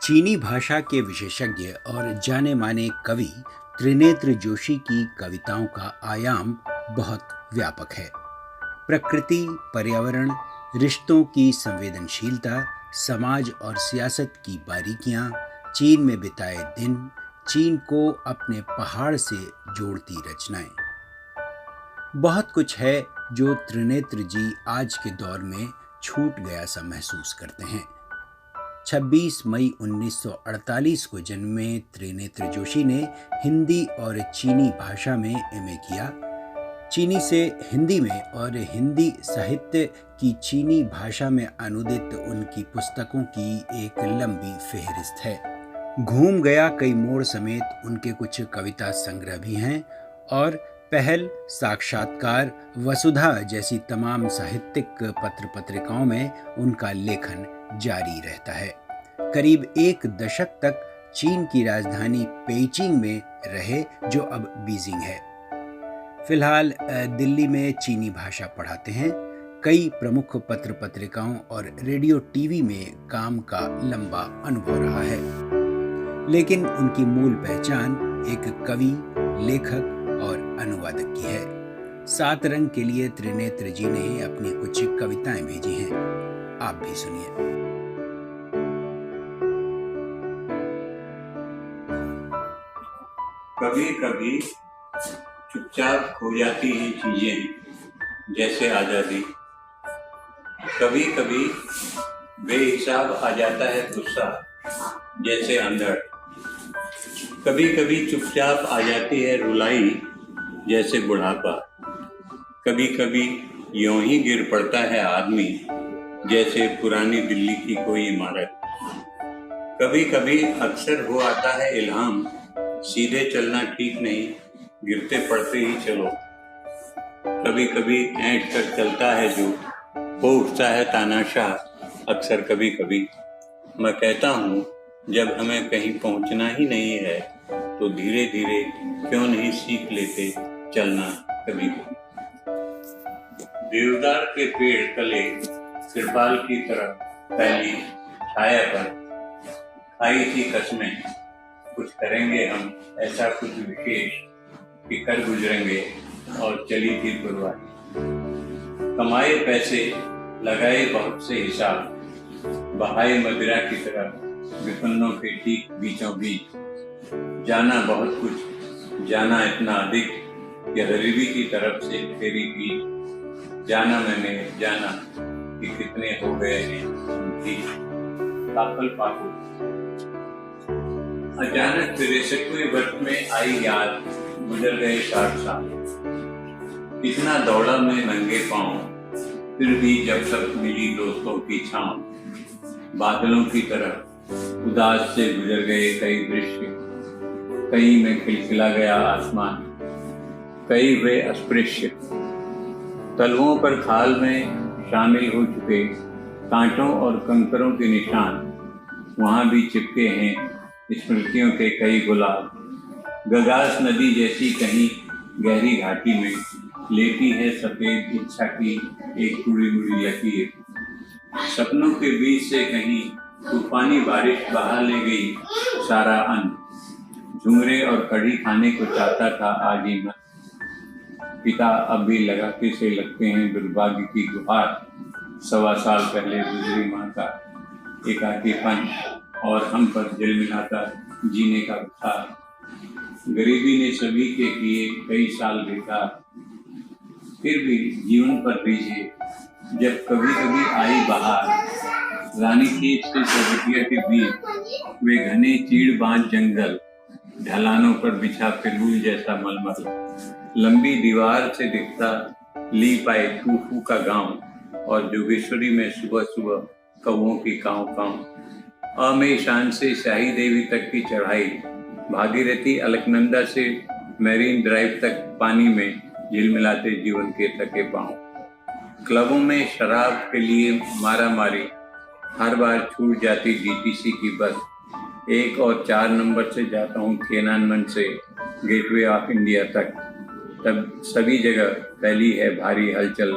चीनी भाषा के विशेषज्ञ और जाने माने कवि त्रिनेत्र जोशी की कविताओं का आयाम बहुत व्यापक है। प्रकृति, पर्यावरण, रिश्तों की संवेदनशीलता, समाज और सियासत की बारीकियां, चीन में बिताए दिन, चीन को अपने पहाड़ से जोड़ती रचनाएं। बहुत कुछ है जो त्रिनेत्र जी आज के दौर में छूट गया सा महसूस करते हैं। 26 मई 1948 को जन्मे त्रिनेत्र जोशी ने हिंदी और चीनी भाषा में एमए किया। चीनी से हिंदी में और हिंदी साहित्य की चीनी भाषा में अनुदित उनकी पुस्तकों की एक लंबी फेहरिस्त है। घूम गया कई मोड़ समेत उनके कुछ कविता संग्रह भी हैं और पहल, साक्षात्कार, वसुधा जैसी तमाम साहित्यिक पत्र पत्रिकाओं में उनका लेखन जारी रहता है। करीब एक दशक तक चीन की राजधानी पेइचिंग में रहे, जो अब बीजिंग है। फिलहाल दिल्ली में चीनी भाषा पढ़ाते हैं। कई प्रमुख पत्र पत्रिकाओं और रेडियो टीवी में काम का लंबा अनुभव रहा है, लेकिन उनकी मूल पहचान एक कवि, लेखक और अनुवादक की है। 7 रंग के लिए त्रिनेत्र जी ने अपनी कुछ कविताएं भेजी हैं, आप भी सुनिए। कभी कभी चुपचाप खो जाती हैं चीजें जैसे आजादी। कभी कभी बेहिसाब आ जाता है गुस्सा जैसे अंधड़। कभी कभी चुपचाप आ जाती है रुलाई जैसे बुढ़ापा। कभी कभी यूं ही गिर पड़ता है आदमी जैसे पुरानी दिल्ली की कोई इमारत। कभी कभी अक्सर हो आता है इल्हाम, सीधे चलना ठीक नहीं, गिरते पड़ते ही चलो। कभी कभी ऐंठ कर चलता है जो, हो उठता है तानाशाह अक्सर। कभी कभी मैं कहता हूँ, जब हमें कहीं पहुँचना ही नहीं है तो धीरे धीरे क्यों नहीं सीख लेते चलना कभी कभी। देवदार के पेड़ तले तिरपाल की तरह फैली छाया पर खाई थी कसमें, कुछ करेंगे हम ऐसा कुछ विशेष कि कर गुजरेंगे, और चली थी पुरवाही। कमाए पैसे, लगाए बहुत से हिसाब, बहाए मदिरा की तरह विपन्नों के ठीक बीचों बीच। जाना बहुत कुछ, जाना इतना अधिक कि गरीबी की तरफ से फेरी पीठ। जाना मैंने जाना कि कितने हो गए हैं उनकी पागल पागल। अचानक तेरे से कोई वक्त में आई याद, गुजर गए 60 साल। कितना दौड़ा मैं नंगे पांव, फिर भी जब तक मिली दोस्तों की छांव। बादलों की तरह उदास से गुजर गए कई दृश्य, कई में खिलखिला गया आसमान, कई वे अस्पृश्य। तलवों पर खाल में शामिल हो चुके कांटों और कंकरों के निशान, वहां भी चिपके हैं स्मृतियों के कई गुलाब। गगास नदी जैसी कहीं गहरी घाटी में लेटी है सफेद इच्छा की एक टूटी मुड़ी लकीर। सपनों के बीच से कहीं तूफानी बारिश बहा ले गई सारा अन्न। झुंगरे और कढ़ी खाने को चाहता था आज ही मन। पिता अब भी लगाते से लगते हैं दुर्भाग्य की गुहार। 1.25 साल पहले गुजरी माँ का एकाकीपन और हम पर झिलमिलाता जीने का बुखार। गरीबी ने सभी के किए कई साल बेकार, फिर भी जीवन पर बीजे जब कभी कभी आई बहार। रानीखेत से चौबटिया के बीच वे घने चीड़ बांध जंगल, ढलानों पर बिछा फिरूल जैसा मलमल। लंबी दीवार से दिखता ली पाए टूफू का गांव, और जोगेश्वरी में सुबह सुबह कौओं की काँव काँव। अमे शान से शाही देवी तक की चढ़ाई, भागीरथी अलकनंदा से मैरीन ड्राइव तक पानी में झिलमिलाते जीवन के थके पांव। क्लबों में शराब के लिए मारा मारी, हर बार छूट जाती डीटीसी की बस। 1 और 4 नंबर से जाता हूँ थिएनानमेन से गेटवे ऑफ इंडिया तक, तब सभी जगह फैली है भारी हलचल,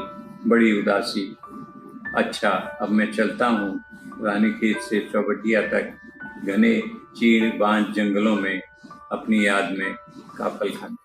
बड़ी उदासी। अच्छा, अब मैं चलता हूँ रानीखेत से चौबटिया तक, घने चीर बांझ जंगलों में अपनी याद में काफल खाते।